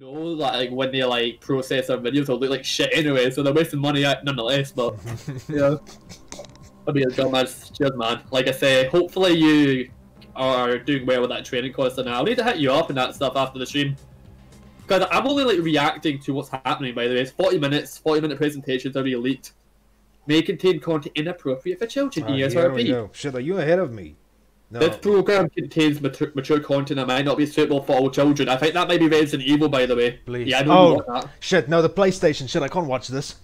know like when they like process their videos, they'll look like shit anyway, so they're wasting money nonetheless. But yeah, I'll be a dumbass. Cheers, man. Like I say, hopefully you are doing well with that training course, and I'll need to hit you up and that stuff after the stream. Because I'm only like reacting to what's happening. By the way, it's 40 minutes. 40-minute presentations are being leaked. May contain content inappropriate for children. ESRB. Shit, are you ahead of me? No. This program contains mature content that might not be suitable for all children. I think that might be Resident Evil, by the way. Please. Yeah, I don't want that. Shit, no, the PlayStation. Shit, I can't watch this.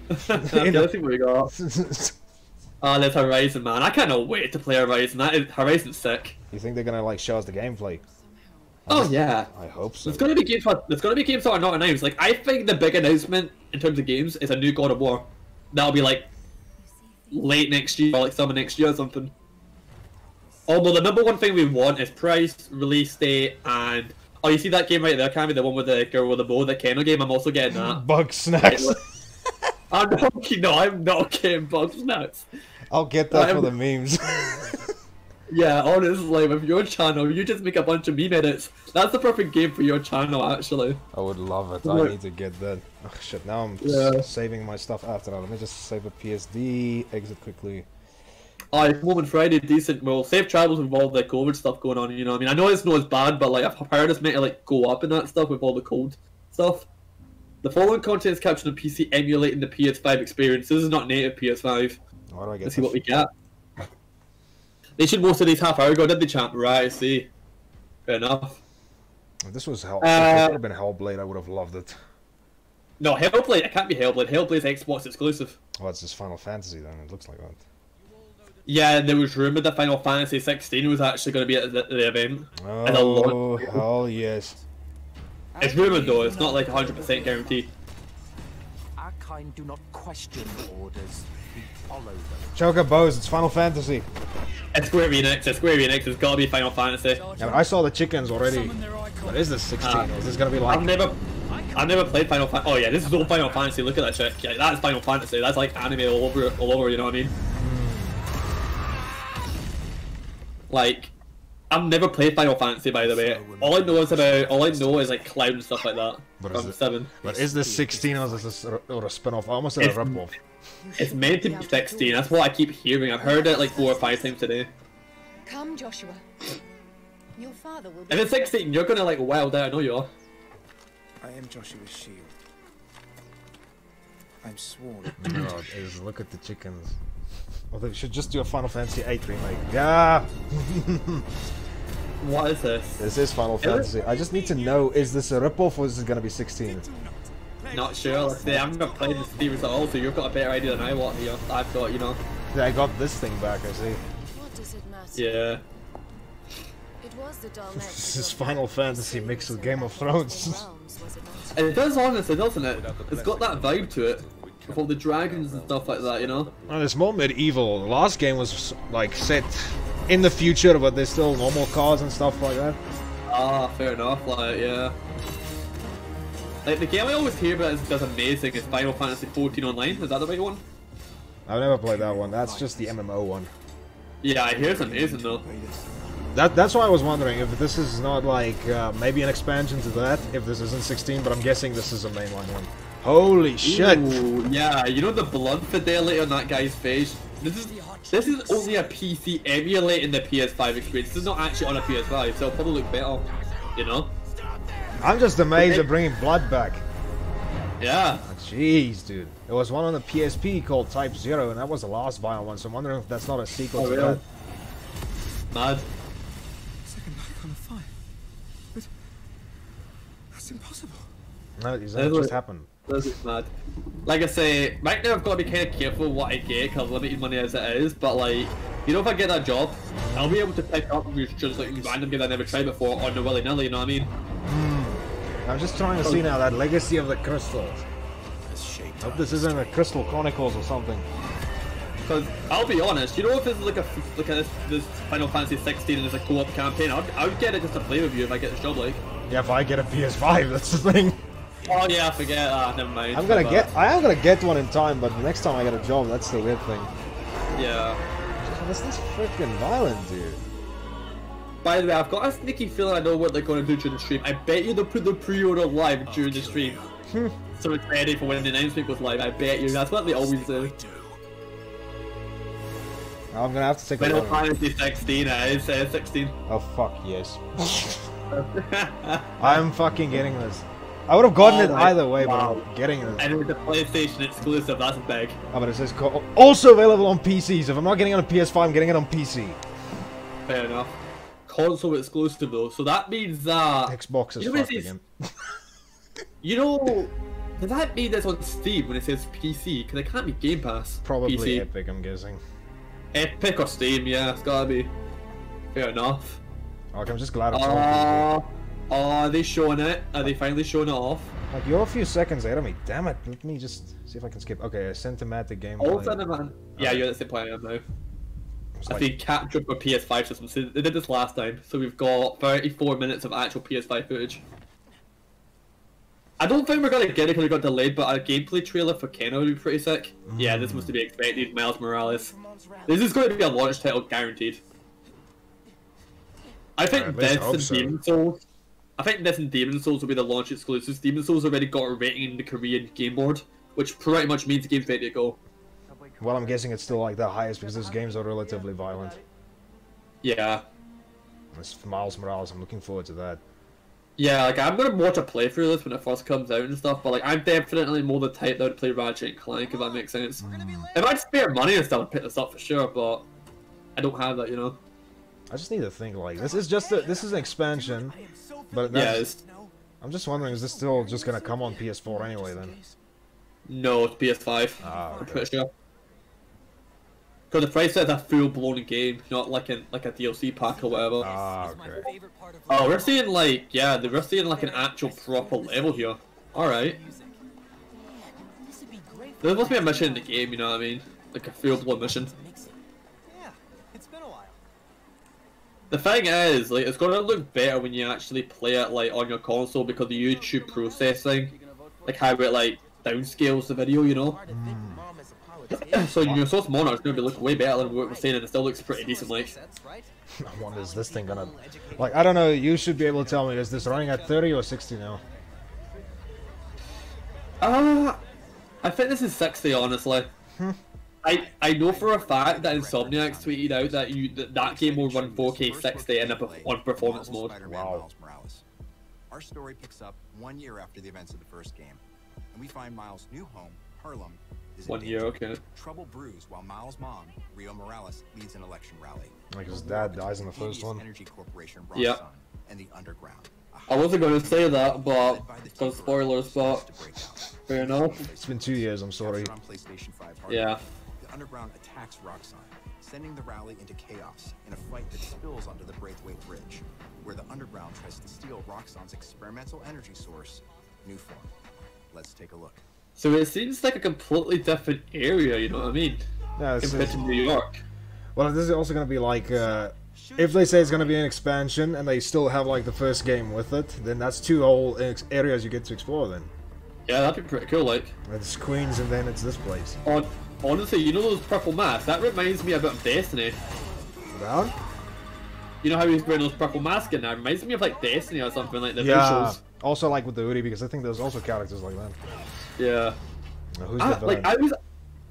Okay, let's see what we got. There's Horizon, man. I cannot wait to play Horizon. Horizon's sick. You think they're gonna like show us the gameplay? Oh yeah. I hope so. There's gonna be games that are not announced. Like I think the big announcement in terms of games is a new God of War. That'll be like late next year, or like summer next year or something. Although the number one thing we want is price, release date, and oh, you see that game right there, Cammy, the one with the girl with the bow, the Kennel game. I'm also getting that. Bug snacks. I'm not getting bug snacks. I'll get that for the memes. Yeah, honestly, with your channel, you just make a bunch of meme edits. That's the perfect game for your channel, actually. I would love it. I need to get that. Oh shit! Now I'm saving my stuff after that. Let me just save a PSD. Exit quickly. If Moment Friday decent, well, safe travels with all the COVID stuff going on, you know what I mean? I know it's not as bad, but like I've heard it's meant to like go up and that stuff with all the cold stuff. The following content is captured on PC emulating the PS5 experience. This is not native PS5. Why do I get Let's see what we get. They should most of these half hour ago, did they, champ? Right, I see. Fair enough. If this was Hell, if it would have been Hellblade, I would have loved it. No, Hellblade, it can't be Hellblade. Hellblade's Xbox exclusive. Well, it's just Final Fantasy then, it looks like that. Yeah, there was rumored that Final Fantasy 16 was actually going to be at the event. Oh, hell yes. It's rumored though, it's not like 100% guaranteed. Our kind do not question orders, we follow them. Chocobos, it's Final Fantasy. It's Square Enix, it's gotta be Final Fantasy. Yeah, I saw the chickens already. But is this 16 or is this gonna be like... I've never played Final Fantasy. Oh yeah, this is all Final Fantasy, look at that shit. Yeah, that's Final Fantasy, that's like anime all over, you know what I mean? Like, I've never played Final Fantasy, by the way. All I know is like Cloud and stuff like that. From 7. But is this 16 or is this a spin-off? I almost said a rip-off. It's meant to be 16. That's what I keep hearing. I've heard it like 4 or 5 times today. Come, Joshua. Your father will be. If it's 16, you're gonna like wild out. I know you are. I am Joshua's shield. I'm sworn. God, look at the chickens. Well, they should just do a Final Fantasy 8 remake. Yeah. What is this? This is Final Fantasy. I just need to know: is this a ripoff or is it gonna be 16? Not sure. Let's see. I've never played the series at all, so you've got a better idea than I've got, you know. Yeah, I got this thing back. I see. What does it matter? Yeah. It was the This is Final Fantasy mixed with Game of Thrones. It does, honestly, doesn't it? It's got that vibe to it. With all the dragons and stuff like that, you know? Well, it's more medieval. The last game was like set in the future, but there's still normal cars and stuff like that. Ah, fair enough, like, yeah. Like, the game I always hear about is amazing is Final Fantasy 14 Online. Is that the right one? I've never played that one. That's just the MMO one. Yeah, I hear it's amazing though. That's why I was wondering if this is not like maybe an expansion to that, if this isn't 16, but I'm guessing this is a mainline one. Holy shit! Ooh, yeah, you know the blood fidelity on that guy's face? This is only a PC emulating the PS5 experience. This is not actually on a PS5, so it'll probably look better, you know? I'm just amazed at bringing blood back. Yeah. Jeez, dude. There was one on the PSP called Type 0, and that was the last Vile one, so I'm wondering if that's not a sequel to that. Mad. Second life on a fire. But that's impossible. No, that just happened. This is mad. Like I say, right now I've got to be kind of careful what I get because limited money as it is, but like, you know, if I get that job, I'll be able to pick up just like random game I never tried before on the willy-nilly, you know what I mean? I'm just trying to see now that Legacy of the Crystals. Hope this isn't a Crystal Chronicles or something. Because I'll be honest, you know, if it's like this Final Fantasy 16 and it's a co-op campaign, I would get it just to play with you if I get this job, like. Yeah, if I get a PS5, that's the thing. Oh yeah, I forget. Never mind. I am gonna get one in time, but the next time I get a job, that's the weird thing. Yeah. This is freaking violent, dude. by the way, I've got a sneaky feeling I know what they're going to do during the stream. I bet you they'll put the pre-order live during the stream. So it's ready for when the announcement goes live. I bet you. That's what they always do. I'm gonna have to take a Final look. Fantasy 16, it is 16. Oh fuck yes. I'm fucking getting this. I would have gotten it either way, but I'm getting this. And it's a PlayStation exclusive, that's big. Oh, but it says also available on PCs. If I'm not getting it on PS5, I'm getting it on PC. Fair enough. Console exclusive though, so that means that... Xbox is fucked again. You know, does that mean that's on Steam when it says PC? Because it can't be Game Pass. Probably PC. Epic, I'm guessing. Epic or Steam, yeah, it's gotta be. Fair enough. Okay, I'm just glad it's on PC. Are they showing it? Are they finally showing it off? Like, you're a few seconds ahead of me. Damn it. Let me just see if I can skip. Okay, cinematic gameplay. All cinematic. Yeah, you're at the same point I am now. I think captured for PS5 systems. So they did this last time, so we've got 34 minutes of actual PS5 footage. I don't think we're gonna get it because it got delayed, but a gameplay trailer for Kenna would be pretty sick. Yeah, this was to be expected. Miles Morales. This is going to be a launch title guaranteed. I think this and Demon Souls. I think this and Demon Souls will be the launch exclusives. Demon Souls already got a rating in the Korean game board, which pretty much means the game's ready to go. Well, I'm guessing it's still like the highest because those games are relatively violent. Yeah. It's Miles Morales. I'm looking forward to that. Yeah, like I'm gonna watch a playthrough of this when it first comes out and stuff, but like I'm definitely more the type that would play Ratchet and Clank if that makes sense. If I'd spare money and stuff, I'd pick this up for sure, but I don't have that, you know. I just need to think like this is just this is an expansion, but that's, I'm just wondering, is this still just gonna come on PS4 anyway then? No, it's PS5. Ah, okay. I'm pretty sure. Because the price is a full-blown game, not like a DLC pack or whatever. Ah, okay. Oh, we're seeing like, yeah, we're seeing like an actual proper level here. Alright. There must be a mission in the game, you know what I mean? Like a full-blown mission. The thing is, like, it's gonna look better when you actually play it like on your console because the YouTube processing, like how it like downscales the video, you know. So your source monitor is going to be looking way better than what we're saying, and it still looks pretty decent. Like, I wonder, is this thing gonna, like, I don't know. You should be able to tell me. Is this running at 30 or 60 now? I think this is 60, honestly. I know for a fact that Insomniac's tweeted out that that game will run 4K 60 in on performance mode. Wow. Our story picks up 1 year after the events of the first game, and we find Miles' new home, Harlem. 1 year, okay. Trouble brews while Miles' mom, Rio Morales, leads an election rally. Like his dad dies in the first one. Energy Corporation, Yep. And the underground. I wasn't going to say that, but some spoilers, but fair enough. It's been 2 years. I'm sorry. Yeah. The underground attacks Roxxon, sending the rally into chaos in a fight that spills onto the Braithwaite Bridge, where the underground tries to steal Roxxon's experimental energy source, Newform. Let's take a look. So it seems like a completely different area, you know what I mean? Yeah, compared to New York. Well, this is also going to be like, if they say it's going to be an expansion and they still have like the first game with it, then that's two whole areas you get to explore then. Yeah, that'd be pretty cool, like. It's Queens and then it's this place. Honestly, you know those purple masks? That reminds me a bit of Destiny. Well? You know how he's wearing those purple masks in there? It reminds me of like Destiny or something, like the yeah, visuals. Also like with the hoodie, because I think there's also characters like that. Yeah. Now, who's the villain? Like,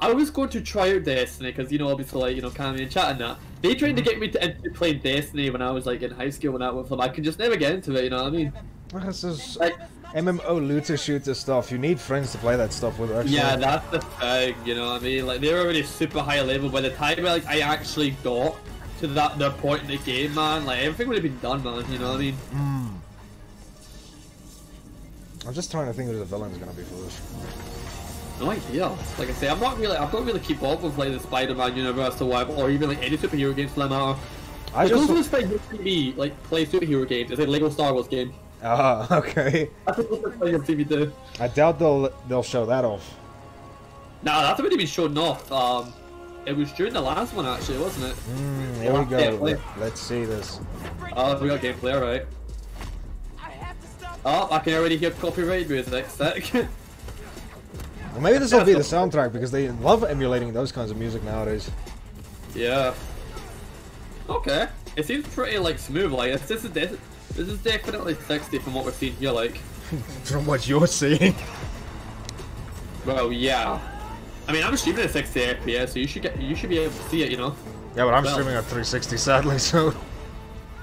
I was going to try out Destiny, because, you know, obviously, like, you know, Cammy and chat and that. They tried to get me into playing Destiny when I was, like, in high school and that with them. I could just never get into it, you know what I mean? This is like, MMO looter shooter stuff. You need friends to play that stuff with, actually. Yeah, that's the thing, you know what I mean? Like, they were already super high level by the time like I actually got to the point in the game, man. Like, everything would have been done, man, you know what I mean? I'm just trying to think who the villain's gonna be for this. No idea. Like I say, I don't really keep up with like the Spider-Man universe or whatever, or even like any superhero games for that matter. I just used to be like play superhero games. It's like Lego Star Wars game. Ah, okay. That's what they're playing on TV too. I doubt they'll show that off. Nah, that's already been shown off. It was during the last one actually, wasn't it? Here we go. Let's see this. Oh, we got gameplay, alright. Oh, I can already hear copyright music. Sick. Well, maybe this will be the soundtrack because they love emulating those kinds of music nowadays. Yeah. Okay. It seems pretty like smooth. Like this is definitely 60 from what we're seeing here. Like From what you're seeing. well, yeah. I mean, I'm streaming at 60 FPS, so you should be able to see it, you know. Yeah, but I'm streaming at 360 sadly, so.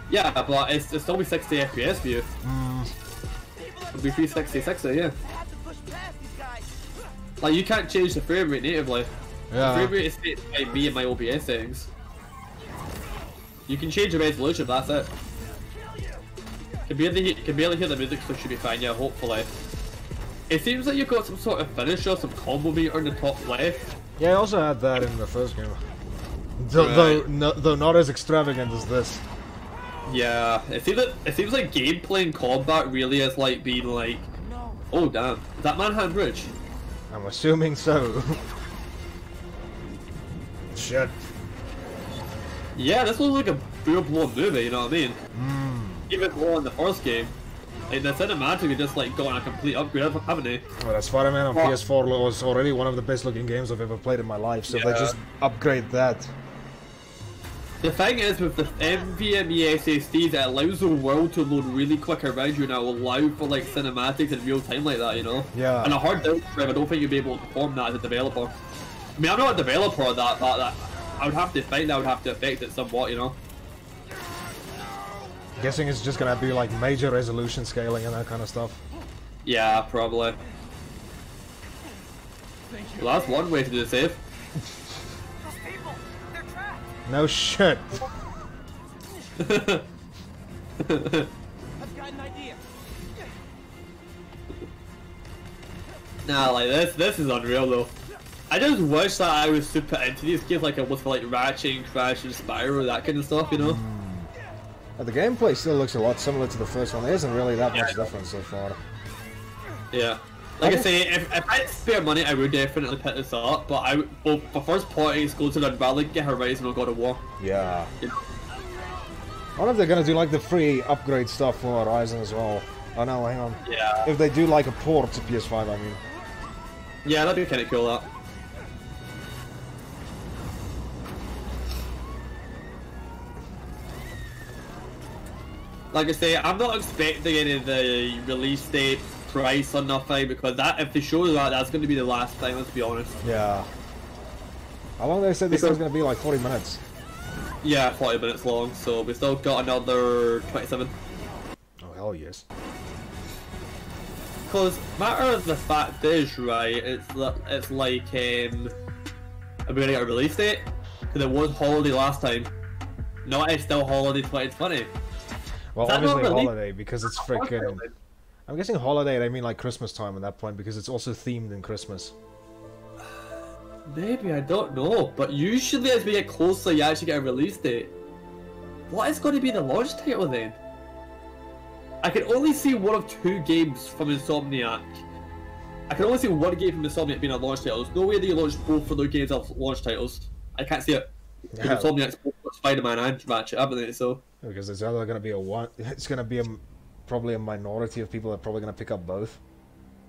Yeah, but it's still be 60 FPS for you. It'll be 360, 60, yeah. Like you can't change the frame rate natively. Yeah. The frame rate is set by me and my OBS settings. You can change the resolution, that's it. Can barely hear the music, so it should be fine. Yeah, hopefully. It seems like you've got some sort of finisher, some combo meter in the top left. Yeah, I also had that in the first game. Though not as extravagant as this. Yeah, it seems like gameplay and combat really is like being like, oh damn, is that Manhattan Bridge? I'm assuming so. Shit. Yeah, this looks like a full-blown movie, you know what I mean? Even more in the first game. Like the cinematic is just like going a complete upgrade, haven't they? Well, that Spider-Man on PS4 was already one of the best looking games I've ever played in my life, so if they just upgrade that. The thing is with the NVMe SSDs, it allows the world to load really quick around you and it will allow for like cinematics in real time like that, you know? Yeah. And a hard disk drive, I don't think you'd be able to perform that as a developer. I mean, I'm not a developer of that, but I would have to think that would have to affect it somewhat, you know? Guessing it's just gonna be like major resolution scaling and that kind of stuff. Yeah, probably. Well, that's one way to do the save. No shit. I've got an idea. Nah, like this is unreal though. I just wish that I was super into these games like I was for like Ratchet and Crash and Spyro, that kind of stuff, you know? The gameplay still looks a lot similar to the first one. There isn't really that much difference so far. Yeah. Like I say, if I had spare money, I would definitely pick this up, but for first party exclusive, I'd rather get Horizon or God of War. Yeah. You know? I wonder if they're gonna do like the free upgrade stuff for Horizon as well. Oh no, hang on. Yeah. If they do like a port to PS5, I mean. Yeah, that'd be kind of cool, that. Like I say, I'm not expecting any of the release date, price or nothing, because that if they show that, that's going to be the last time, let's be honest. Yeah. How long they said this was going to be? Like 40 minutes? Yeah, 40 minutes long, so we still got another 27. Oh, hell yes. Because matter of the fact is, right, it's like, are we going to get a release date? Because it was holiday last time. No, it's still holiday 2020. Well, obviously holiday, because it's freaking... I'm guessing holiday, they mean like Christmas time at that point, because it's also themed in Christmas. Maybe, I don't know, but usually as we get closer, you actually get a release date. What is going to be the launch title then? I can only see one of two games from Insomniac. I can only see one game from Insomniac being a launch title. There's no way that you launch both of their games as launch titles. I can't see it. Yeah. Insomniac's both Spider-Man and Ratchet, haven't they? So because there's either going to be it's going to be probably a minority of people that are probably going to pick up both.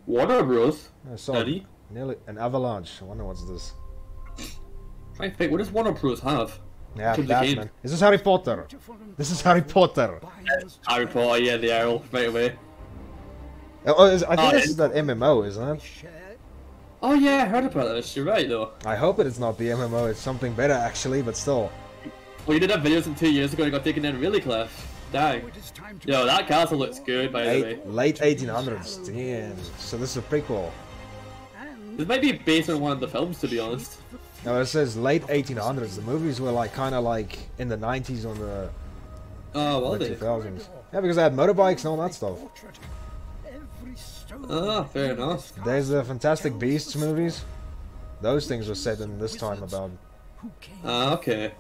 Warner Bros. Nearly an avalanche. I wonder what's this. Try to think. What does Warner Bros. Have? Yeah, Batman. Is this Harry Potter? This is Harry Potter. Harry Potter, yeah, the arrow right away. I think this is that MMO, isn't it? Oh yeah, I heard about this. You're right though. I hope it's not the MMO. It's something better actually, but still. Well, you did have videos from 2 years ago and got taken down really, Cliff. Dang. Yo, that castle looks good, by the way. Late 1800s. Damn. So this is a prequel. This might be based on one of the films, to be honest. No, it says late 1800s. The movies were like kind of like in the 90s or the they 2000s. Yeah, because they had motorbikes and all that stuff. Ah, fair enough. There's the Fantastic Beasts movies. Those things were set in this time about. Ah, okay.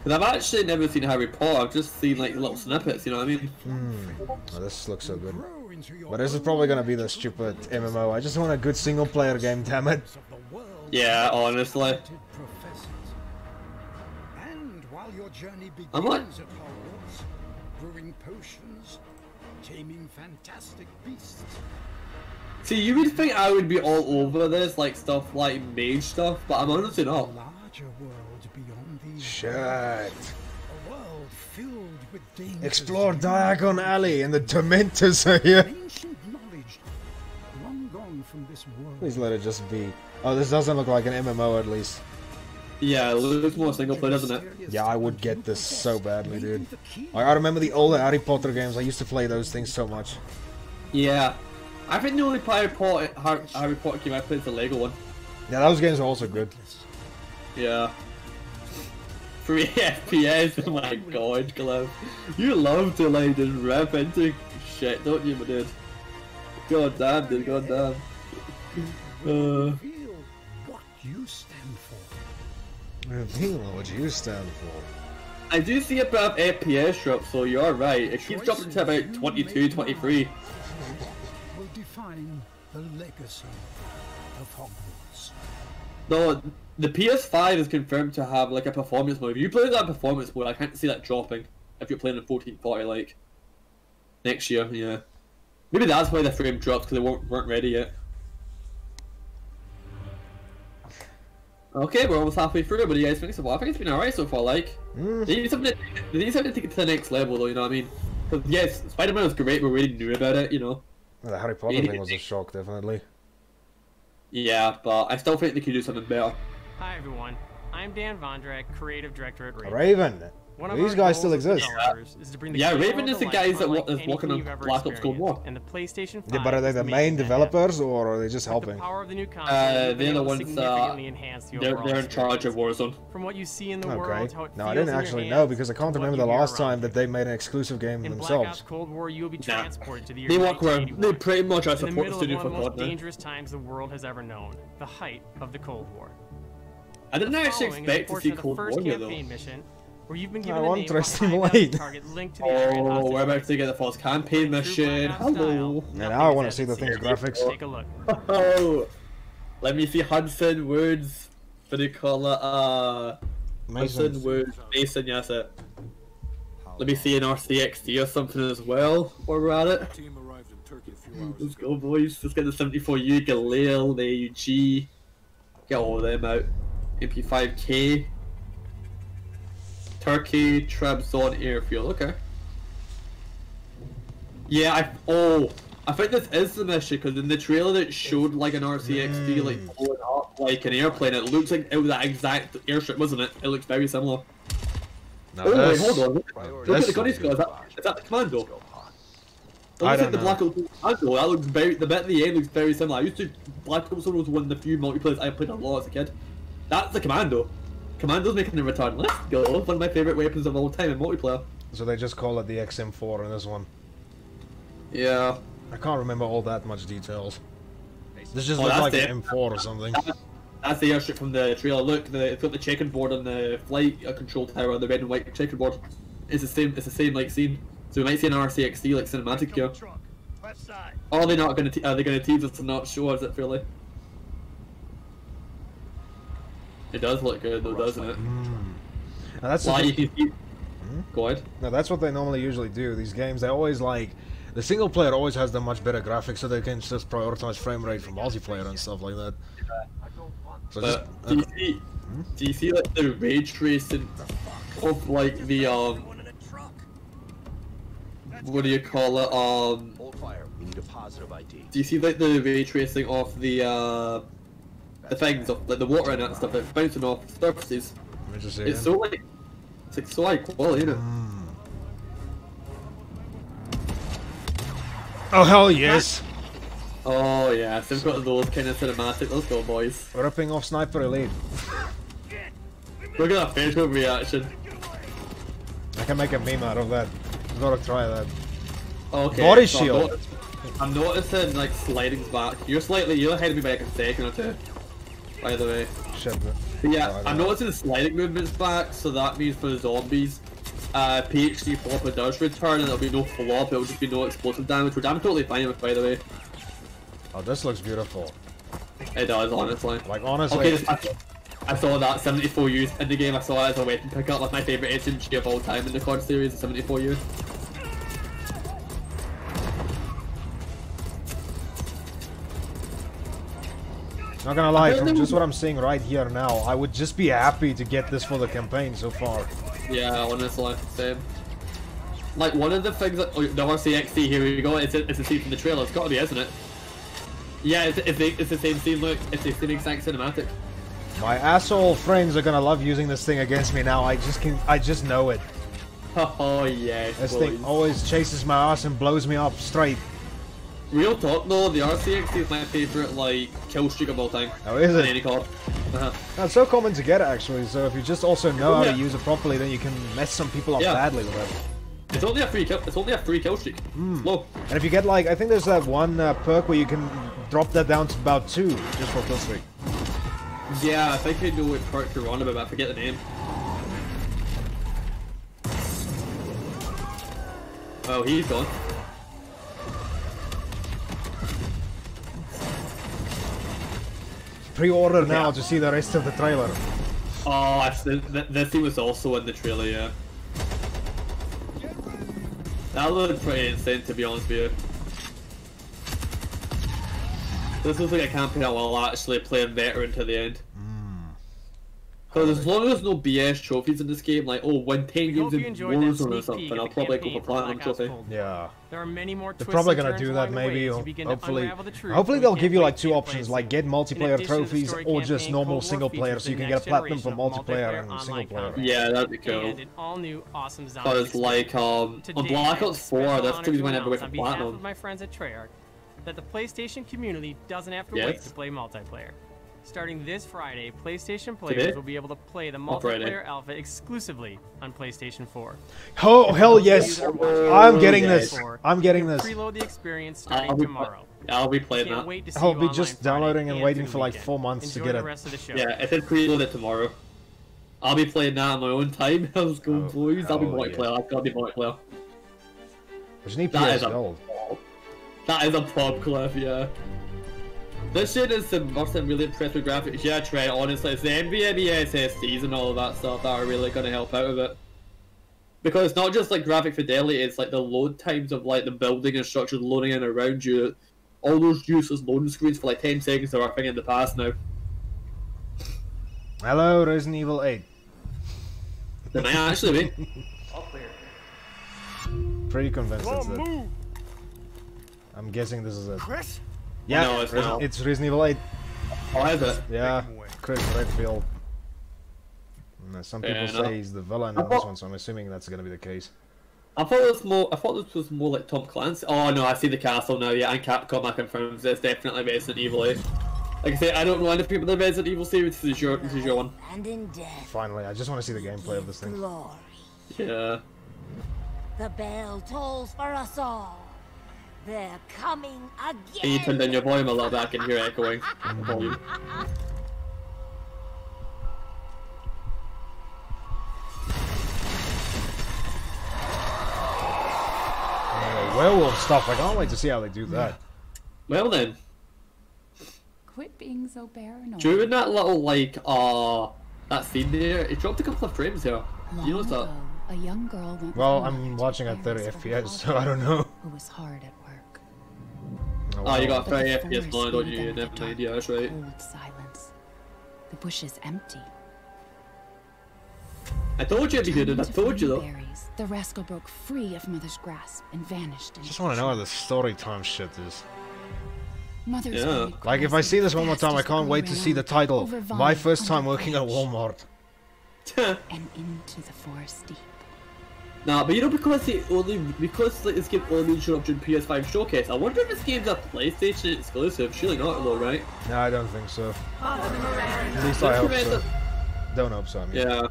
Because I've actually never seen Harry Potter. I've just seen like little snippets. You know what I mean? Oh, this looks so good. But this is probably gonna be the stupid MMO. I just want a good single-player game, damn it. Yeah, honestly. And while your journey begins I'm like... at Hogwarts, brewing potions, taming fantastic beasts. See, you would think I would be all over this, like stuff like mage stuff, but I'm honestly not. Larger world beyond these. Shit. A world world filled with dangers. Explore Diagon Alley and the Dementors are here. Ancient knowledge, long gone from this world. Please let it just be. Oh, this doesn't look like an MMO at least. Yeah, it looks more single player, doesn't it? Yeah, I would get this so badly, dude. I remember the older Harry Potter games. I used to play those things so much. Yeah. I think the only Harry Potter game I played is the Lego one. Yeah, those games are also good. Yeah. 3 FPS, oh my god, Glove. You love to like just rip into shit, don't you, my dude? God damn, dude, god damn. Reveal what you stand for. Reveal what you stand for. I do see a bit of FPS drop, so you're right. It keeps dropping to about 22, 23. Will define the legacy of Hogwarts. No, the PS5 is confirmed to have like a performance mode. If you play that performance mode, I can't see that dropping if you're playing in 1440 like next year. Yeah, maybe that's why the frame drops because they weren't ready yet. Okay, we're almost halfway through. What do you guys think so far? I think it's been alright so far. Like, they need something to take it to the next level, though. You know what I mean? Because yes, Spider-Man was great. We really knew about it. You know. Well, the Harry Potter thing was a shock, definitely. Yeah, but I still think they could do something better. Hi everyone, I'm Dan Vondrak, creative director at Raven. Raven. One of These our guys still goals as exist. developers is to bring the Yeah, game Raven world is the to guys life that unlike is working anything on you've ever Black Ops Cold War. experienced, and the PlayStation 5 Yeah, but are they is the made main that developers or are they just happen. helping? The power of the new console, They're the ones significantly enhance the they're overall in charge of experience. Warzone. From what you see in the Okay. world, how it No, I feels didn't in your actually hands, know because I can't to what remember you the hear last around time you. that they made an exclusive game In Black themselves. Ops Cold War, you will be Nah. transported to the year They walk around. 1981. They pretty much are in the support middle of studio one for of the most God now. dangerous times the world has ever known, the height of the Cold War. I didn't actually Following is a expect to portion see of the Cold first War here though. campaign mission, where you've been I given the want name of a Interesting high-value Blade. target linked to the area Oh, hostage we're about crisis. to get the first campaign mission. Hello. And now I want to see the thing's graphics. Take a look. Oh, let me see Hudson Woods. What do you call it? Hudson Woods Mason. Yes, it. Let me see an RCXD or something as well. While we're at it. Team arrived in Turkey a few hours Let's go, boys. Let's get the 74U, Galil, the AUG. Get all of them out. MP5K. Turkey, TRABZON, Airfield. Okay. Yeah, I think this is the mission because in the trailer it showed like an RCXD like blowing up like an airplane. It looks like it was that exact airstrip, wasn't it? It looks very similar. Now Oh wait, this- hold on. Look at the gun he's got. Is that the commando? It looks I like don't the know. Black Ops commando. That looks very. The bit at the end looks very similar. I used to. Black Ops 1 was one of the few multiplayers I played a lot as a kid. That's the commando. Commando's making a return. Let's go. One of my favorite weapons of all time in multiplayer. So they just call it the XM4 in this one. Yeah. I can't remember all that much details. This just Oh, looks that's like it. an M4 or something. That's the airstrip from the trailer. Look, it's got the checkerboard on the flight control tower, the red and white checkerboard. It's the same. It's the same like scene. So we might see an RCXD like cinematic here. Or are they not going to? Are they going to tease us and not show us it fully? It does look good though, doesn't it? Now that's the Why thing- you can see. Go ahead. No, that's what they normally usually do. These games, they always like... The single player always has the much better graphics so they can just prioritize frame rate for multiplayer and stuff like that. So just... But do you see like the ray tracing of like the what do you call it? Hold fire. We need a positive ID. Do you see like the ray tracing of the things of like the water in it and stuff that's bouncing off surfaces? Let me just see It's again. so like it's like so high quality, isn't it? Oh hell yes! Oh yeah, so we've got those kind of cinematic. Let's go, boys. Ripping off Sniper Elite. Look at that facial reaction. I can make a meme out of that. Gotta try that. Okay. Body so shield. I'm noticing like sliding back. You're ahead of me by like a second or two. By the way. Shit. But yeah, Oh, I'm no. noticing the sliding movements back, so that means for the zombies, PhD flopper does return and there'll be no flop, it'll just be no explosive damage, which I'm totally fine with, by the way. Oh, this looks beautiful. It does, honestly. Like, honestly... Okay, I saw that 74 use in the game, I saw it as a weapon pickup. That's my favourite SMG of all time in the COD series, the 74 use. Not gonna lie, from just what I'm seeing right here now, I would just be happy to get this for the campaign so far. Yeah, honestly, same. Like, one of the things that... Oh, the RCXD, here we go, it's a scene from the trailer, it's gotta be, isn't it? Yeah, it's the same scene, look. It's the same exact cinematic. My asshole friends are gonna love using this thing against me now. I just know it. Oh, yes, This boys. thing always chases my ass and blows me up straight. Real talk though, the RCXD is my favourite, like, kill streak of all time. Oh, is it? In any card. No, it's so common to get, actually, so if you just also know how to use it properly, then you can mess some people up badly with it. It's only a free kill streak. Low. And if you get, like, I think there's that one perk where you can drop that down to about 2, just for kill streak. Yeah, I think I know what perk you're on about, but I forget the name. Oh, he's gone. Pre-order now to see the rest of the trailer. Oh, this scene was also in the trailer, yeah. That looked pretty insane, to be honest with you. This looks like a campaign that will actually play veteran to the end. Because as long as there's no BS trophies in this game, like, oh, win 10 games in Warzone or something, I'll probably go for Platinum trophy. Yeah. There are many more They're probably gonna do that, maybe, or hopefully they'll give you like 2 options, like get multiplayer trophies or just normal single player, so you can get a platinum for multiplayer and single player. Yeah, that'd be cool. Because like on Black Ops 4, that's trophies went everywhere for Platinum. My friends at Treyarch, that the PlayStation community doesn't have to wait to play multiplayer. Starting this Friday, PlayStation players will be able to play the multiplayer alpha exclusively on PlayStation 4. Oh, hell yes! I'm getting this! I'm getting this! Preload the experience starting tomorrow. I'll be playing that. I'll be just downloading and waiting for like 4 months to get it. Yeah, if it's preloaded tomorrow, I'll be playing that on my own time. Let's go, boys. I'll be multiplayer. I've got to be multiplayer. There's an EPS gold. That is a pop clip, yeah. This shit is I'm really impressed with graphics. Yeah, Trey, honestly, it's the NVMe SSDs and all of that stuff that are really going to help out with it. Because it's not just like graphic fidelity, it's like the load times of like the building and structure loading in around you. All those useless loading screens for like 10 seconds are a thing in the past now. Hello, Resident Evil 8. They might actually be. Pretty convinced it's it. I'm guessing this is it. Chris? Yeah, no, it's Resident Evil 8. Oh, is it? Yeah, Chris Redfield. Some people say he's the villain in this one, so I'm assuming that's gonna be the case. I thought this was more like Tom Clancy. Oh no, I see the castle now. Yeah, and Capcom, I confirm it's definitely Resident Evil 8. Like I say, I don't know any people in the Resident Evil series. This is your one. And in death, finally, I just want to see the gameplay of this thing. Glory. Yeah. The bell tolls for us all. They're coming again. Can you turn down your volume a little bit? I can hear echoing. Volume. Werewolf stuff. I can't wait to see how they do that. Well then. Quit being so paranoid. During that little like that scene there, it dropped a couple of frames here. You notice that? A young girl went well, I'm watching at 30 FPS, so I don't know. Who was hard at work. Oh, you got 30 FPS blind, don't you? Never mind, yeah, that's right. Cold silence. The bush is empty. I told you it'd be good, I told you though. Berries, the rascal broke free of Mother's grasp and vanished. I just want to know how the story time shit is. Mother's like, if I see this one more time, I can't wait to see the title. My first time working at Walmart. And into the forest deep. Nah, but you know, because like, this game only showed up during PS5 showcase, I wonder if this game's a PlayStation exclusive. Surely not, though, right? No, I don't think so. At least I hope so. Don't hope so, I mean. Yeah.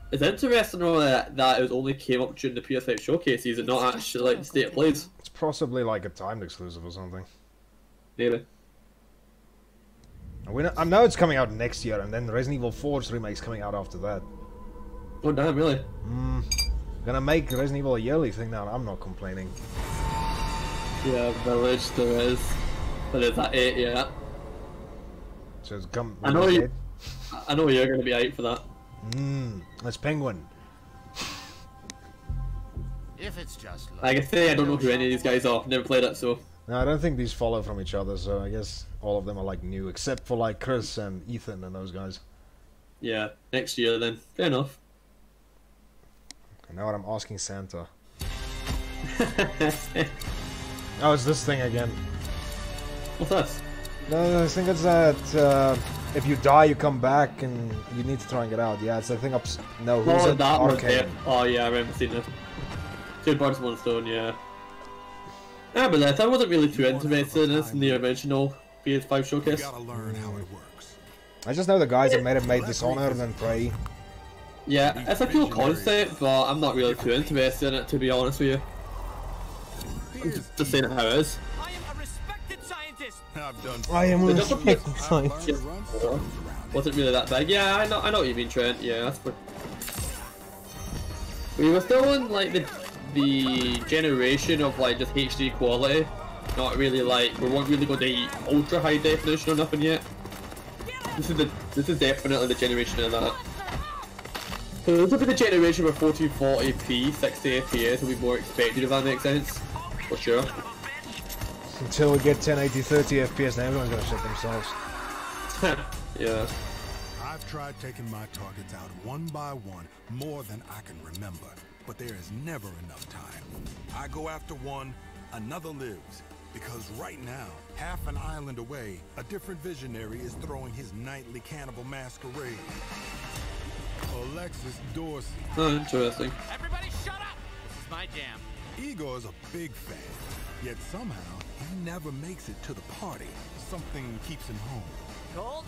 It's interesting though that it only came up during the PS5 showcase season, not actually like the state of plays. It's possibly like a timed exclusive or something. Maybe. I know it's coming out next year, and then Resident Evil 4's remake's coming out after that. Oh damn, really? Gonna make Resident Evil a yearly thing now, I'm not complaining. Yeah, Village there is. But is that 8 yet? So it's come. I know you're gonna be 8 for that. That's Penguin. If it's just like I say, I don't know who any of these guys are. Never played it, so. No, I don't think these follow from each other, so I guess all of them are like new, except for like Chris and Ethan and those guys. Yeah, next year then. Fair enough. And now what I'm asking Santa. Oh, it's this thing again. What's this? No, I think it's that if you die, you come back and you need to try and get out. Yeah, it's the thing up. No, who's Oh, it? that was Arcade. it. Oh yeah, I remember seeing this. 2 birds, 1 stone, yeah. Yeah, but I wasn't really too interested in this in the original PS5 showcase. I just know the guys that made Dishonored and Prey. Yeah, it's a cool concept, but I'm not really too interested in it, to be honest with you. I'm just saying it how it is. I am a respected scientist. I am a respected scientist. Wasn't really that big. Yeah, I know what you mean, Trent. Yeah, that's what. We were still in like the generation of like just HD quality. Not really like we weren't really going to ultra high definition or nothing yet. This is definitely the generation of that. So this will be the generation where 1440p, 60 FPS will be more expected, if that makes sense. For sure. Until we get 1080 30 FPS, now everyone's gonna shit themselves. Yeah. I've tried taking my targets out one by one more than I can remember, but there is never enough time. I go after one, another lives. Because right now, half an island away, a different visionary is throwing his nightly cannibal masquerade. Alexis Dorsey. Oh, interesting. Everybody shut up! This is my jam. Igor is a big fan, yet somehow he never makes it to the party. Something keeps him home. Gold,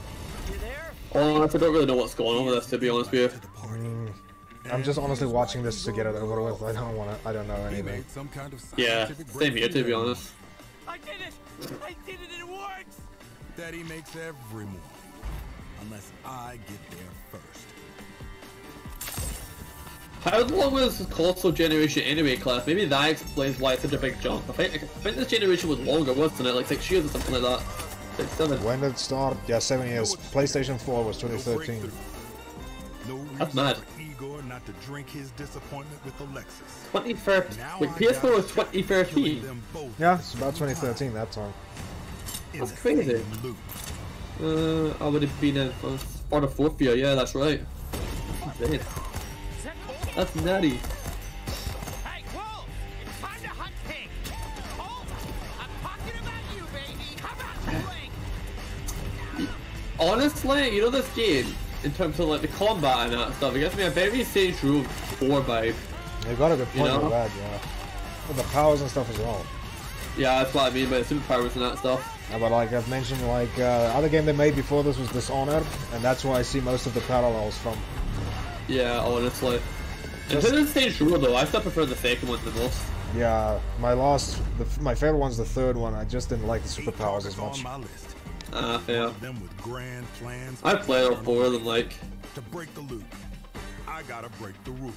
you there? Oh, I don't really know what's going on with this, to be honest with you. I'm just honestly watching this to get it over with. I don't know anything. Yeah, same here, to be honest. I did it! I did it and it works! Daddy makes every morning, unless I get there first. How long was this console generation anyway, Cliff? Maybe that explains why it's such a big jump. I think this generation was longer, wasn't it? Like 6 years or something like that. 6, 7. When did it start? Yeah, 7 years. PlayStation 4 was 2013. That's mad. Igor not to drink his disappointment with Alexis. 2013. Wait, PS4 was 2013. Yeah, it's about 2013 that time. That's crazy. I would have been in for the 4th year. Yeah, that's right. Man. That's nutty. Hey, Wolf! It's time to hunt pig! Wolf! I'm talking about you, baby! How about you, Link? Honestly, you know this game, in terms of like the combat and that stuff, it gives me a very Saints Row 4 vibe. They got a good point with that, yeah. With the powers and stuff as well. Yeah, that's what I mean by the superpowers and that stuff. Yeah, but like I've mentioned, like the other game they made before this was Dishonored, and that's where I see most of the parallels from. Yeah, honestly. In terms of Saints Row though, I still prefer the second one the most. Yeah, my favorite one's the third one. I just didn't like the superpowers as much. Fair. I've played all 4 of them, like. To break the loop, I gotta break the rules.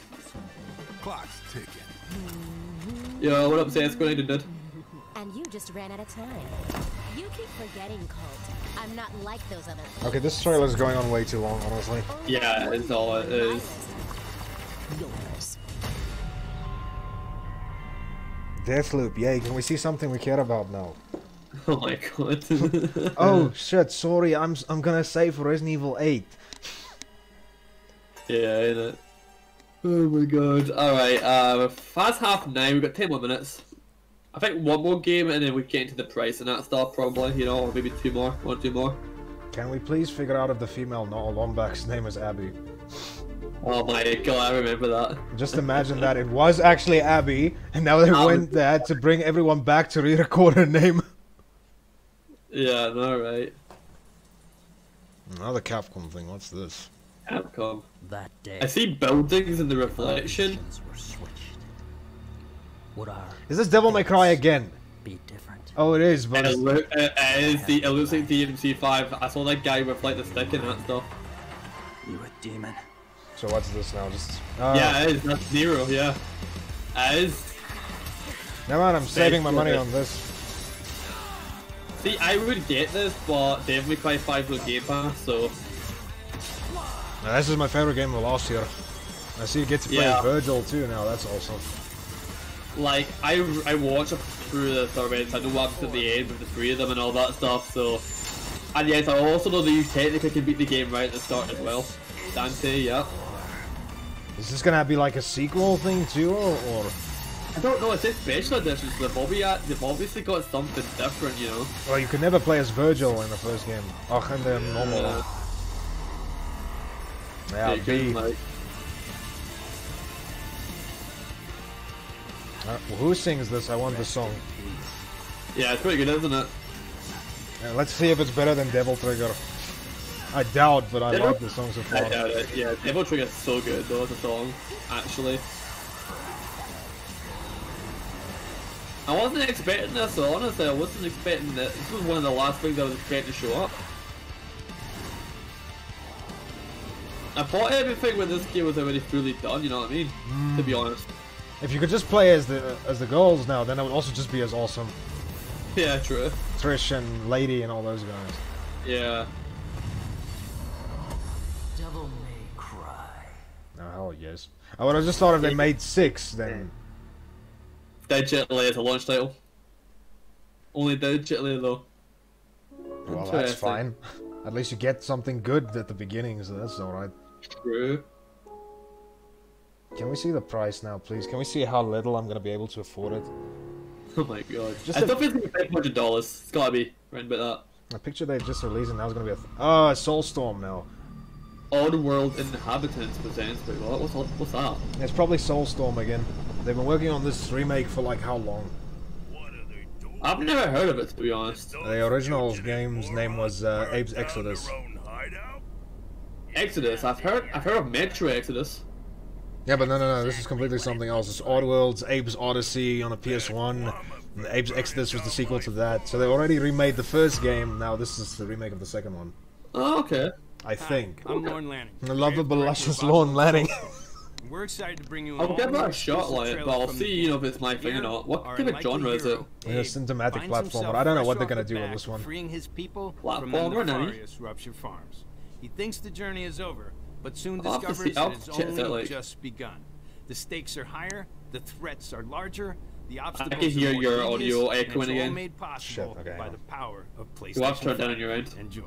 Clock's ticking. Yo, what up, Sans? Good night, dude. And you just ran out of time. You keep forgetting, Colt. I'm not like those other. Okay, this trailer's going on way too long, honestly. Yeah, it's all it is. Deathloop, yay! Can we see something we care about now? Oh my god. Oh shit! Sorry, I'm gonna save for Resident Evil 8. Yeah, ain't it? Oh my god. Alright, fast 9:30, we've got 10 more minutes. I think 1 more game and then we get into the price and that stuff probably, you know, or maybe 2 more, 1 or 2 more. Can we please figure out if the female Noel Lombak's name is Abby? Oh my god, I remember that. Just imagine that it was actually Abby, and now they had to bring everyone back to re-record her name. Yeah, no, right. Another Capcom thing, what's this? Capcom. That day. I see buildings in the reflection. Is this Devil May Cry again? Be different. Oh, it is, but it looks like DMC5. I saw that guy with like the stick and that stuff. You a demon. So what's this now? Just yeah, it is. That's 0. Yeah, it is. Never mind. I'm saving my money on this. See, I would get this, but Devil May Cry 5 was Game Pass, so. Now, this is my favorite game of last year. I see you get to play Virgil too now. That's awesome. Like I watched through this already, so I know what happens at the end with the 3 of them and all that stuff. So, and yes, I also know that you technically can beat the game right at the start as well. Dante, yeah. Is this gonna be like a sequel thing too, or? I don't know. It's a special editions. They've obviously got something different, you know. Well, you could never play as Virgil in the first game. Oh, and the normal one. Yeah, B. Like... Well, who sings this? I want the song. Yeah, it's pretty good, isn't it? Yeah, let's see if it's better than Devil Trigger. I doubt, but I like the song so far. I doubt it. Yeah, Devil Trigger is so good though as a song, actually. I wasn't expecting this, so honestly, I wasn't expecting that. This was one of the last things I was expecting to show up. I thought everything with this game was already fully done, you know what I mean? To be honest. If you could just play as the girls now, then it would also just be as awesome. Yeah, true. Trish and Lady and all those guys. Yeah. Devil may cry. Oh, hell yes. I would have just thought if they made 6, then... Digitally as a launch title. Only digitally though. Well, that's fine. At least you get something good at the beginning, so that's alright. True. Can we see the price now, please? Can we see how little I'm gonna be able to afford it? Oh my god. I don't think it's gonna be $500. It's gotta be around about that. A picture they just released and now it's gonna be a... Oh, a Soulstorm now. Oddworld Inhabitants presents. Wait, what? What's that? It's probably Soulstorm again. They've been working on this remake for like how long? I've never heard of it, to be honest. The original game's name was Abe's Exodus. Exodus? I've heard of Metro Exodus. Yeah, but no, this is completely something else. It's Oddworld's Abe's Odyssey on the PS1. And Abe's Exodus was the sequel to that. So they already remade the first game, now this is the remake of the second one. Oh, okay. I think. I'm Lorne Lanning. The lovable, luscious Lorne Lanning. We're excited to bring you I'll give that a shot, like, but I'll see, you know, if it's my thing or not. What type of genre is it? It's a cinematic platformer. I don't know what they're gonna do with this one. Freeing his people from Platformer, the nefarious Rupture Farms. He thinks the journey is over, but soon I'll have to discovers see- I'll that it's check that, only like- just begun. The stakes are higher, the threats are larger, the I obstacles can hear are more your tedious, audio and echoing it's all again. made possible Shit, okay, by hang the on. power of PlayStation. You'll have to turn down 5. on your end. Enjoy.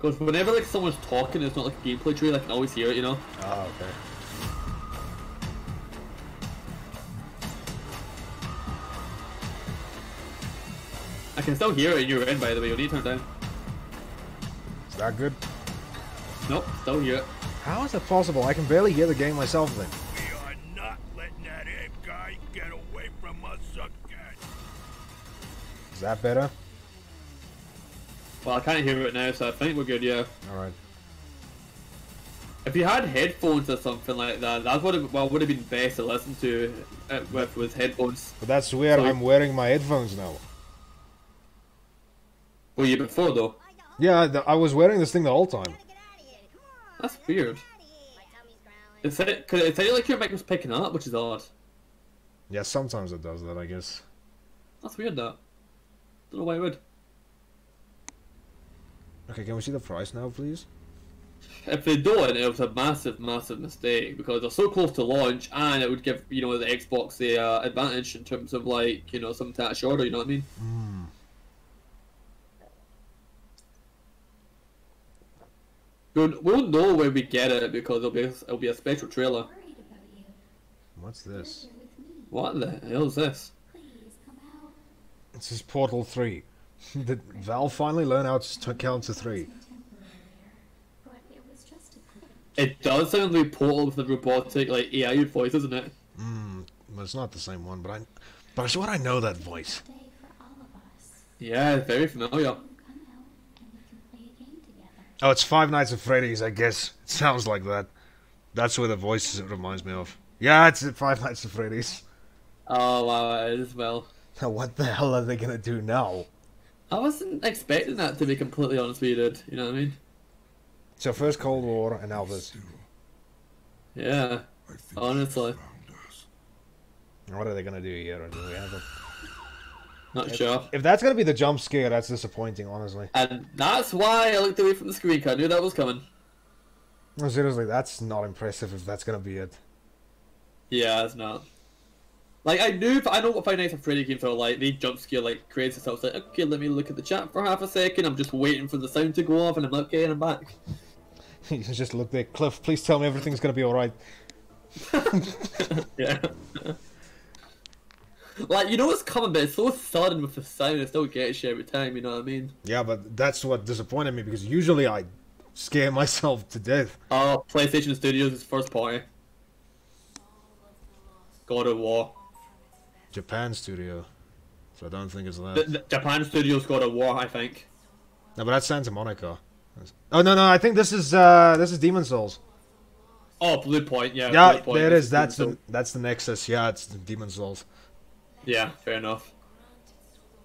Because whenever like someone's talking, it's not like a gameplay trailer. I can always hear it, you know. Oh, okay. I can still hear it in your end, by the way. You'll need to turn it down. Is that good? Nope, still hear it. How is that possible? I can barely hear the game myself then. We are not letting that ape guy get away from us again. Is that better? Well, I can't hear it now, so I think we're good, yeah. Alright. If you had headphones or something like that, that would have been best to listen to with headphones. But that's weird, So- I'm wearing my headphones now. Were you before though? Yeah, I was wearing this thing the whole time. That's weird. It said like your mic was picking up, which is odd. Yeah, sometimes it does that, I guess. That's weird, that. Don't know why it would. Okay, can we see the price now, please? If they don't, it was a massive, massive mistake because they're so close to launch, and it would give the Xbox the advantage in terms of like some attached order. You know what I mean? We'll know when we get it because it'll be a special trailer. What's this? What the hell is this? This is Portal 3. Did Valve finally learn how to count to 3? It does sound like Portal with the robotic like AI voice, isn't it? Well, it's not the same one, but I swear I know that voice. Yeah, it's very familiar. Oh, it's Five Nights at Freddy's, I guess. It sounds like that. That's where the voice reminds me of. Yeah, it's Five Nights at Freddy's. Oh wow, it is as well. Now, what the hell are they gonna do now? I wasn't expecting that, to be completely honest with you, dude. You know what I mean? So first Cold War and now this. Yeah, honestly. What are they gonna do here? Do we have a... Not sure. If that's gonna be the jump scare, that's disappointing, honestly. And that's why I looked away from the screen, 'cause I knew that was coming. No, seriously, that's not impressive if that's gonna be it. Yeah, it's not. Like, I know what Five Nights at Freddy games are like. They jump scare like crazy, so I was like, okay, let me look at the chat for half a second. I'm just waiting for the sound to go off, and I'm like, okay, and I'm back. You just look there, Cliff, please tell me everything's gonna be alright. Yeah. Like, you know what's coming, but it's so sudden with the sound, it still gets you every time, you know what I mean? Yeah, but that's what disappointed me, because usually I scare myself to death. Oh, PlayStation Studios is first party. God of War. Japan studio. So I don't think it's that. The Japan Studios God of War, I think. No, but that's Santa Monica. Oh no, I think this is Demon Souls. Oh, Blue Point, yeah. Yeah, Blue Point there it is. That's the Nexus. Yeah, it's the Demon Souls. Yeah, fair enough.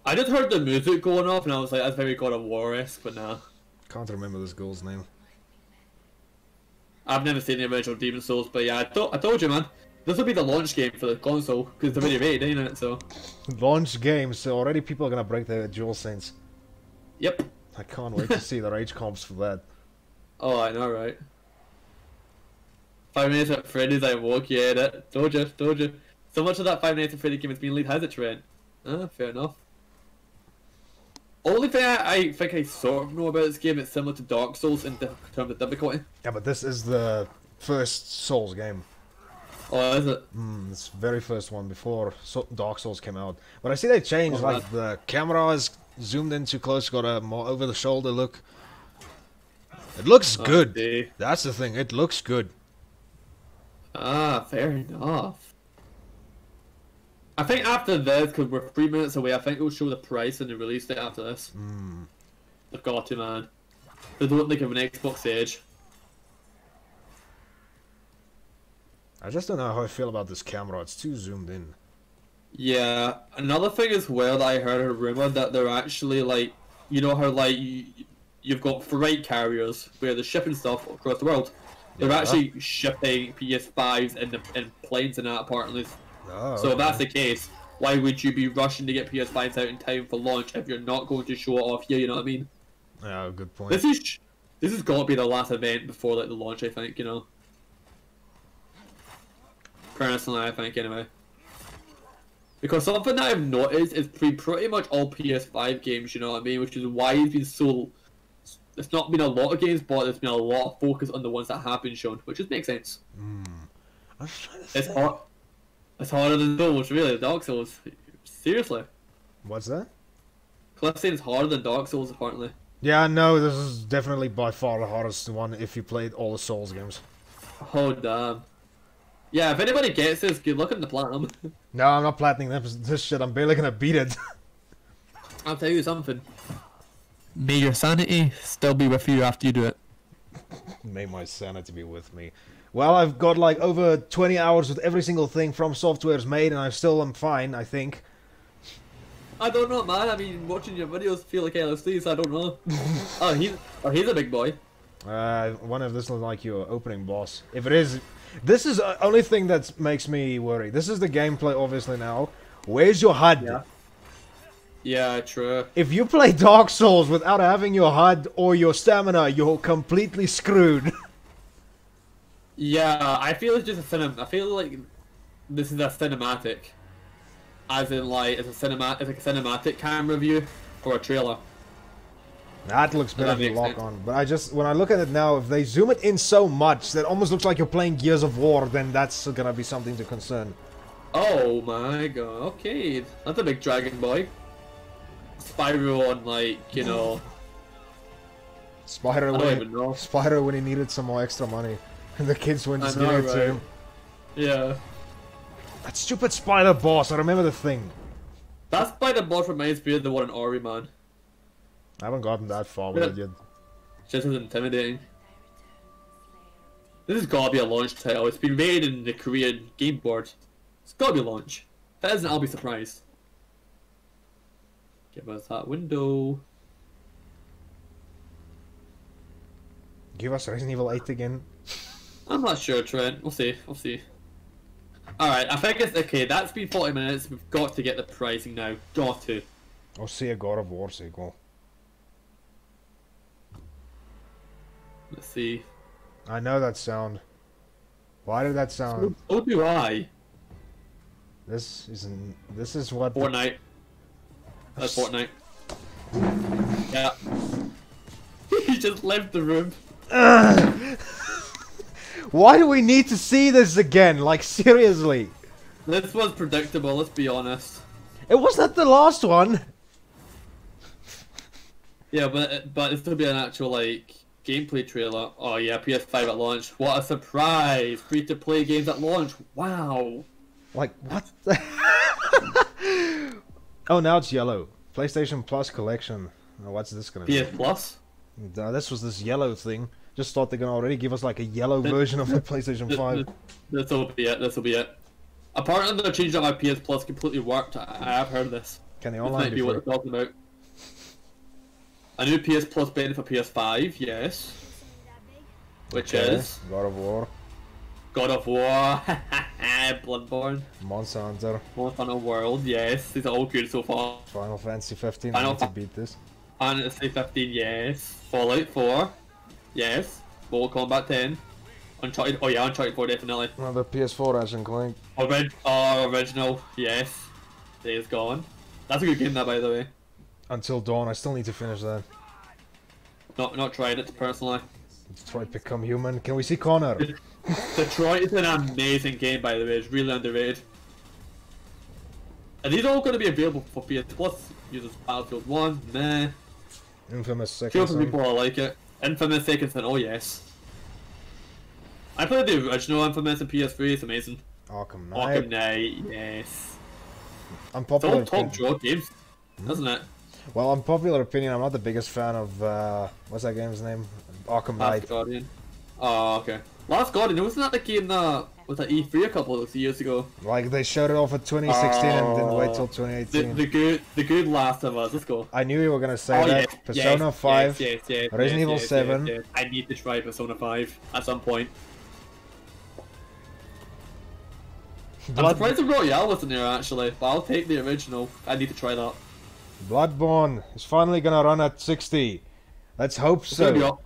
I just heard the music going off, and I was like, that's very God of War-esque, but nah. Can't remember this girl's name. I've never seen the original Demon Souls, but yeah, I told you, man. This will be the launch game for the console, because it's already made, ain't it? So. Launch game, so already people are gonna break their DualSense. Yep. I can't wait to see the rage comps for that. Oh, I know, right? 5 Nights at Freddy's, I woke you at it. Told you. So much of that 5 Nights at Freddy game has been lead, has it, Trent? Fair enough. Only thing I think I sort of know about this game, it's similar to Dark Souls in terms of difficulty. Yeah, but this is the first Souls game. Oh, is it? It's the very first one before Dark Souls came out. But I see they changed, like the camera is zoomed in too close, got a more over the shoulder look. It looks good. Dear. That's the thing, it looks good. Ah, fair enough. I think after this, because we're 3 minutes away, I think it'll show the price and the release date after this. They've got to, man. They don't think of an Xbox Edge. I just don't know how I feel about this camera, it's too zoomed in. Yeah, another thing as well that I heard a rumor that they're actually like, you know how like you've got freight carriers where they're shipping stuff across the world. They're actually shipping PS5s in planes and that apparently. Oh, so if that's the case, why would you be rushing to get PS5s out in time for launch if you're not going to show it off here? You know what I mean? Yeah, good point. This has got to be the last event before like the launch. I think, you know. Personally, I think anyway. Because something that I've noticed is pretty much all PS5 games, you know what I mean? Which is why it's been so... It's not been a lot of games, but there's been a lot of focus on the ones that have been shown, which just makes sense. I was trying to think. It's harder than Souls, really, Dark Souls. Seriously. What's that? Cliff saying it's harder than Dark Souls, apparently. Yeah, no, this is definitely by far the hardest one if you played all the Souls games. Oh, damn. Yeah, if anybody gets this, good luck in the platinum. No, I'm not platinum this shit, I'm barely gonna beat it. I'll tell you something. May your sanity still be with you after you do it. May my sanity be with me. Well, I've got like over 20 hours with every single thing From Software's made, and I still am fine, I think. I don't know, man. I mean, watching your videos feel like LSD, so I don't know. He's a big boy. One of this looks like your opening boss. If it is, this is the only thing that makes me worry. This is the gameplay, obviously, now. Where's your HUD? Yeah, true. If you play Dark Souls without having your HUD or your stamina, you're completely screwed. Yeah, I feel it's just I feel like this is a cinematic. As in, like, it's like a cinematic camera view for a trailer. That looks better than lock on. But when I look at it now, if they zoom it in so much that it almost looks like you're playing Gears of War, then that's gonna be something to concern. Oh my god, okay. That's a big dragon boy. Spyro on, like, you know... Spyro when he needed some more extra money. And the kids went to give it to him. Yeah. That stupid spider boss, I remember the thing. That spider boss reminds me of the one in Ori, man. I haven't gotten that far with it yet. Just as intimidating. This has got to be a launch title. It's been made in the Korean game board. It's got to be a launch. If it isn't, I'll be surprised. Give us that window. Give us Resident Evil 8 again. I'm not sure, Trent. We'll see. We'll see. Alright, I think it's okay. That's been 40 minutes. We've got to get the pricing now. Got to. Or see a God of War sequel. Let's see. I know that sound. Why did that sound? So do I. This is what... Fortnite. That's Fortnite. Yeah. He just left the room. Why do we need to see this again? Like, seriously. This was predictable, let's be honest. It was not the last one. Yeah, but it's gonna be an actual, like, gameplay trailer. Oh yeah, PS5 at launch. What a surprise! Free-to-play games at launch. Wow. Like, what the... Oh, now it's yellow. PlayStation Plus collection. Oh, what's this gonna be? PS Plus? No, this was this yellow thing. Just thought they're gonna already give us like a yellow version of the PlayStation 5. This will be it, this will be it. Apparently they're changing up my PS Plus completely worked. I have heard of this. Can the This online might be what they're talking about. A new PS Plus beta for PS5, yes. Which is... God of War. God of War, Bloodborne. Monster Hunter. Monster Hunter World, yes. These are all good so far. Final Fantasy 15, I need to beat this. Final Fantasy 15, yes. Fallout 4, yes. Mortal Kombat 10. Uncharted, oh yeah, Uncharted 4 definitely. Another PS4 Ratchet & Clank. Original, yes. Days Gone. That's a good game that, by the way. Until Dawn, I still need to finish that. Not tried it personally. Detroit Become Human. Can we see Connor? Detroit is an amazing game, by the way. It's really underrated. Are these all going to be available for PS Plus? Uses Battlefield 1, meh. Infamous Second Sure, Son. for people I like it. Infamous Second Son, oh yes. I played the original Infamous on PS3, it's amazing. Arkham Knight. Arkham Knight, yes. Unpopular It's all top draw games, isn't it? Well, unpopular opinion, I'm not the biggest fan of, what's that game's name? Arkham Knight. Last Guardian. Oh, okay. Last Guardian, wasn't that the game that was at E3 a couple of years ago? Like, they showed it off at 2016 and didn't wait till 2018. The good Last of Us, let's go. I knew you were gonna say that. Yes, Persona 5, Resident Evil 7. Yes. I need to try Persona 5 at some point. I'm surprised the Royale wasn't there actually, but I'll take the original. I need to try that. Bloodborne is finally gonna run at 60. Let's hope so.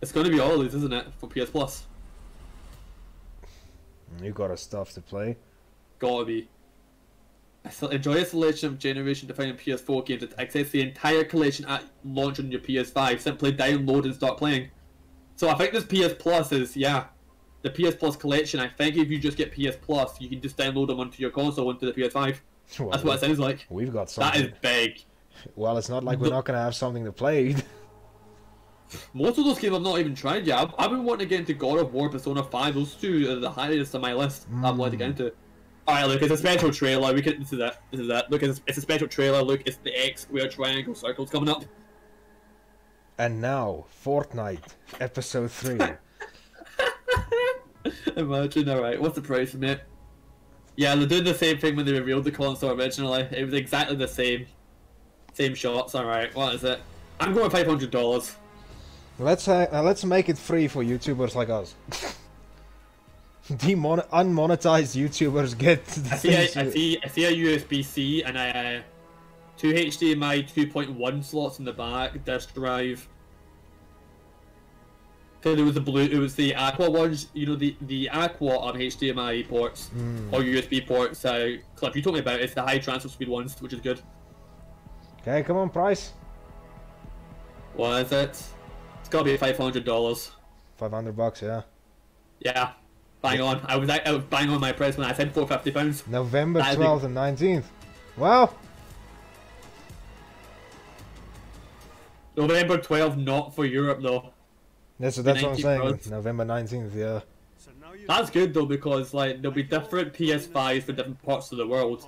It's gonna be all these, isn't it, for PS Plus? You got a stuff to play. Gotta be. Enjoy a selection of generation-defining PS4 games that access the entire collection at launch on your PS5. Simply download and start playing. So I think this PS Plus is, yeah, the PS Plus collection. I think if you just get PS Plus, you can just download them onto your console, onto the PS5. Well, that's what it sounds like. We've got something. That is big. Well, it's not like we're not going to have something to play. Most of those games I've not even tried yet. I've been wanting to get into God of War, Persona 5. Those two are the highest on my list. I've wanted to get into. Alright, look, it's a special trailer. This is that. Look, it's a special trailer. Look, it's the X square triangle circles coming up. And now, Fortnite, episode 3. Imagine, alright, what's the price of it? Yeah, they're doing the same thing when they revealed the console originally. It was exactly the same. Same shots, alright, what is it? I'm going $500. Let's make it free for YouTubers like us. Unmonetized YouTubers get the I see a USB-C and 2 HDMI 2.1 slots in the back, disk drive. So there was it was the Aqua ones, you know, the Aqua on HDMI ports or USB ports. Clip you told me about it's the high transfer speed ones, which is good. Okay, come on, price. What is it? It's gotta be $500. $500, yeah. Yeah, bang on. I was bang on my price when I said £450. November 12th and 19th. Wow. November 12th, not for Europe though. That's what I'm saying. November 19th, yeah. That's good though, because like there'll be different PS5s for different parts of the world.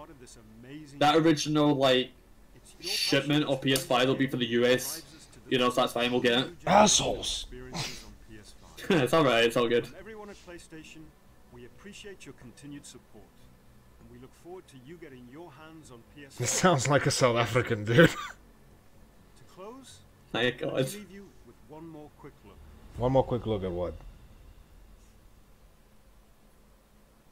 That original like shipment of PS5 will be for the US. You know, so that's fine. We'll get it. Assholes. It's all right. It's all good. Everyone at PlayStation, we appreciate your continued support, and we look forward to you getting your hands on PS5. This sounds like a South African dude. To close, my God. Let's leave you with one more quick look. One more quick look at what?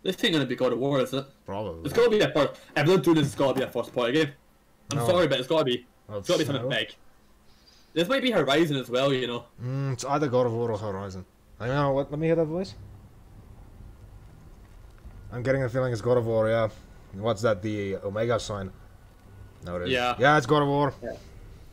This ain't gonna be God of War, is it? Probably. It's gotta be a first. If they're doing this, it's gotta be a first party game. I'm sorry, but it's gotta be. It's gotta be something big. This might be Horizon as well, you know. It's either God of War or Horizon. I know what. Let me hear that voice. I'm getting a feeling it's God of War, yeah. What's that? The Omega sign? No, it is. Yeah. Yeah, it's God of War. Yeah.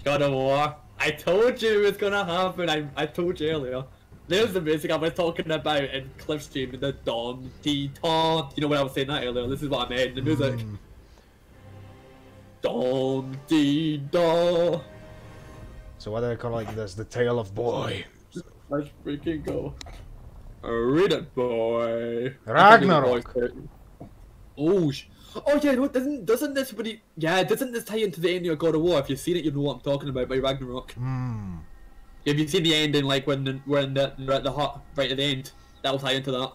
God of War. I told you it was gonna happen. I told you earlier. There's the music I was talking about in Cliffstream, the Dom, Dee, Tom. You know when I was saying that earlier? This is what I meant, the music. Dom, Dee, Da. So what do they call like this? The Tale of Boy. Let's freaking go. Read it, boy. Ragnarok. Oh, oh yeah, no, doesn't this doesn't this tie into the ending of God of War? If you've seen it, you know what I'm talking about by Ragnarok. Have you seen the ending, like when we're at the hut right at the end? That'll tie into that.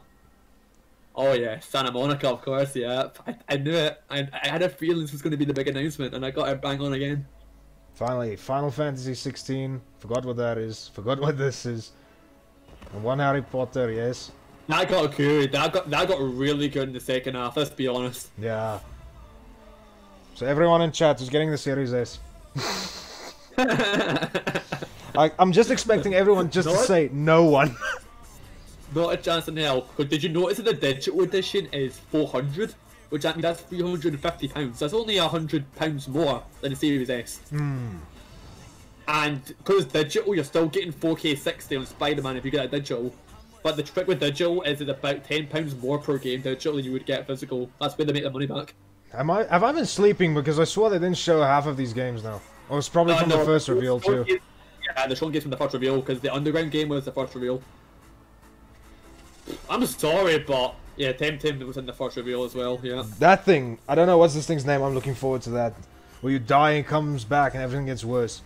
Oh yeah, Santa Monica, of course. Yeah, I knew it. I had a feeling this was going to be the big announcement, and I got it bang on again. Finally, Final Fantasy 16. Forgot what that is. Forgot what this is. And one Harry Potter, yes. That got good. That got really good in the second half. Let's be honest. Yeah. So everyone in chat is getting the Series S. I'm just expecting everyone just to say no one. Not a chance in hell. But did you notice that the digital edition is 400? Which I mean that's £350. That's only £100 more than the Series S. And because digital, you're still getting 4K 60 on Spider-Man if you get a digital. But the trick with digital is it's about £10 more per game digital than you would get physical. That's where they make the money back. Have I been sleeping? Because I swore they didn't show half of these games now. Oh, it's probably from the first reveal too. Yeah, they're showing games from the first reveal because the Underground game was the first reveal. I'm sorry, but yeah, Temtem was in the first reveal as well. Yeah. That thing, I don't know what's this thing's name. I'm looking forward to that. Where you die and comes back and everything gets worse.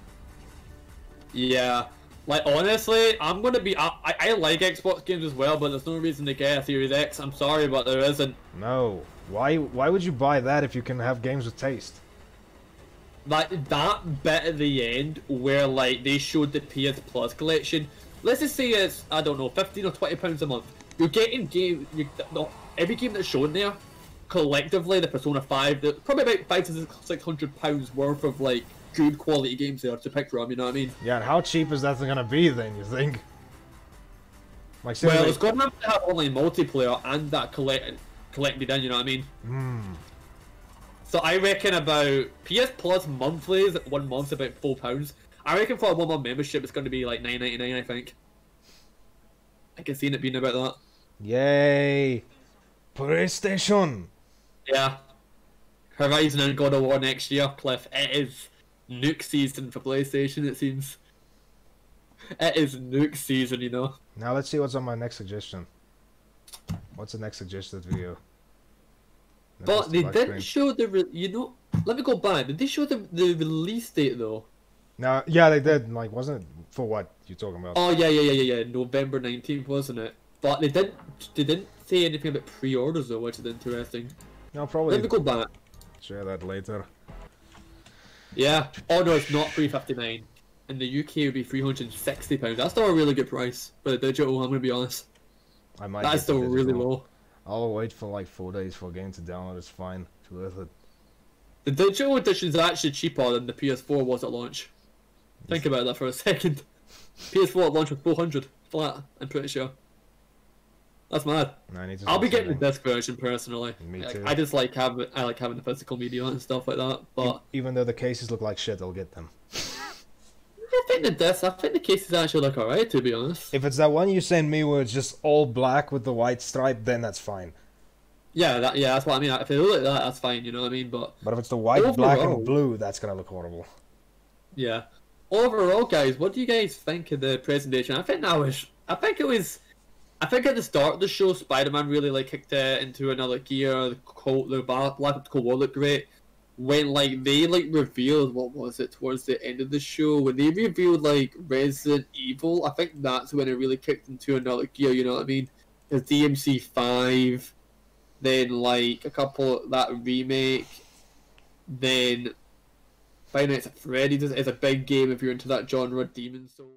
Yeah. Like, honestly, I'm gonna be... I like Xbox games as well, but there's no reason to get a Series X. I'm sorry, but there isn't. No. Why would you buy that if you can have games with taste? Like, that bit at the end where, like, they showed the PS Plus collection. Let's just say it's, I don't know, £15 or £20 a month. You're getting every game that's shown there, collectively, the Persona 5, there's probably about £500 to £600 worth of, like, good quality games there to pick from, you know what I mean? Yeah, and how cheap is that gonna be then, you think? Like, well, it's gonna have only multiplayer and that collected in, you know what I mean? So I reckon about PS Plus monthlies, 1 month's about £4. I reckon for a 1 month membership it's gonna be like $9.99, I think. I can see it being about that. Yay! PlayStation! Yeah. Horizon and God of War next year, Cliff. It is nuke season for PlayStation, it seems. It is nuke season, you know. Now let's see what's on my next suggestion. What's the next suggested video? But they didn't show the let me go back. Did they show the release date though? No, yeah, they did. Like, wasn't it for what you talking about? Oh yeah. November 19th, wasn't it? But they didn't say anything about pre-orders though, which is interesting. No, probably. Let me go back. Share that later. Yeah. Oh no, it's not $359. In the UK, it would be £360. That's still a really good price for the digital. I'm gonna be honest. That's still really low. I'll wait for like 4 days for a game to download. It's fine. It's worth it. The digital edition is actually cheaper than the PS4 was at launch. Think about that for a second. PS4 at launch was $400 flat. I'm pretty sure. That's mad. I'll be getting the disc version personally. Me too. I just like having the physical media and stuff like that. But even though the cases look like shit, I'll get them. I think the cases actually look alright, to be honest. If it's that one you send me where it's just all black with the white stripe, then that's fine. Yeah, that's what I mean. If it looks like that, that's fine. You know what I mean? But if it's the white, black, and blue, that's gonna look horrible. Yeah. Overall, guys, what do you guys think of the presentation? I think at the start of the show, Spider-Man really like kicked it into another gear. The Black Ops Cold War looked great. When like they like revealed, what was it, towards the end of the show, when they revealed like Resident Evil, I think that's when it really kicked into another gear, you know what I mean? There's DMC 5, then like a couple, that remake, then Five Nights at Freddy's is a big game if you're into that genre, Demon's Souls.